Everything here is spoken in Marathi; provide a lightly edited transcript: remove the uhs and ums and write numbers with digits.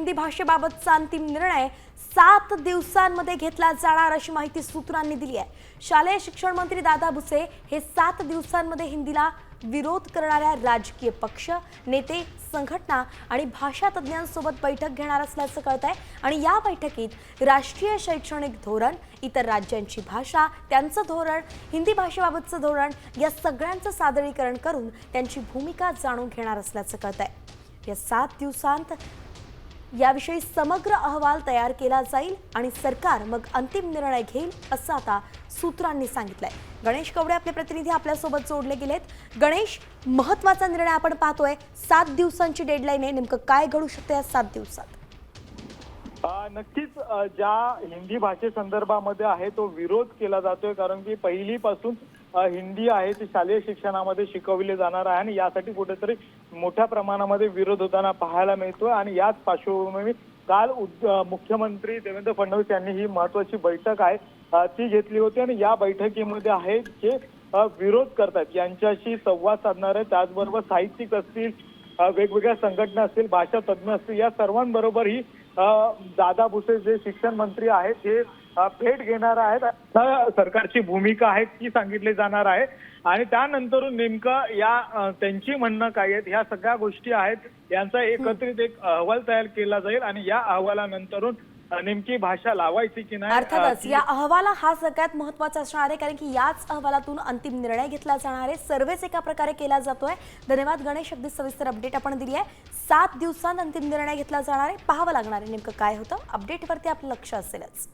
हिंदी भाषेबाबतचा अंतिम निर्णय 7 दिवसांमध्ये घेतला जाणार अशी माहिती सूत्रांनी दिली आहे। शालेय शिक्षण मंत्री दादा भुसे हे 7 दिवसांमध्ये हिंदीला विरोध करणाऱ्या राजकीय पक्ष, नेते, संघटना आणि भाषा तज्ज्ञांसोबत बैठक घेणार असल्याचं कळतंय आणि या बैठकीत राष्ट्रीय शैक्षणिक धोरण, इतर राज्यांची भाषा, त्यांचं धोरण, हिंदी भाषेबाबतचं धोरण या सगळ्यांचं सादरीकरण करून त्यांची भूमिका जाणून घेणार असल्याचं कळतंय। या 7 दिवसांत याविषयी समग्र अहवाल तयार केला जाईल आणि सरकार मग अंतिम निर्णय घेईल असं आता सूत्रांनी सांगितलंय। गणेश कवडे आपले प्रतिनिधी आपल्यासोबत जोडले गेलेत। गणेश, महत्त्वाचा निर्णय आपण पाहतोय, 7 दिवसांची डेडलाईन आहे, नेमकं काय घडू शकतं या 7 दिवसात? नक्कीच ज्या हिंदी भाषेसंदर्भामध्ये आहे तो विरोध केला जातोय, कारण की पहिलीपासून हिंदी आहे ती शालेय शिक्षणामध्ये शिकवली जाणार आहे आणि यासाठी कुठेतरी मोठ्या प्रमाणामध्ये विरोध होताना पाहायला मिळतोय। आणि याच पार्श्वभूमीवर काल मुख्यमंत्री देवेंद्र फडणवीस यांनी ही महत्त्वाची बैठक आहे ती घेतली होती आणि या बैठकीमध्ये आहे जे विरोध करतात यांच्याशी संवाद साधणार आहे। त्याचबरोबर साहित्यिक असतील, वेगवेगळ्या संघटना असतील, भाषा तज्ज्ञ असतील, या सर्वांबरोबर ही दादा भुसे जे शिक्षण मंत्री आहेत ते भेट घेणार आहेत। सरकारची भूमिका आहे ती सांगितली जाणार आहे आणि त्यानंतर नेमकं या त्यांची म्हणणं काय आहेत ह्या सगळ्या गोष्टी आहेत यांचा एकत्रित एक अहवाल तयार केला जाईल आणि या अहवालानंतर नेमकी भाषा लावायची की नाही। अर्थातच या अहवाला हा सगळ्यात महत्त्वाचा असणार आहे, कारण की याच अहवालातून अंतिम निर्णय घेतला जाणार आहे। सर्वेच एका प्रकारे केला जातोय। धन्यवाद गणेश, अगदी सविस्तर अपडेट आपण दिली आहे। 7 दिवसांत अंतिम निर्णय घेतला जाणार आहे, पाहावं लागणार आहे नेमकं काय होतं। अपडेटवरती आपलं लक्ष असेलच।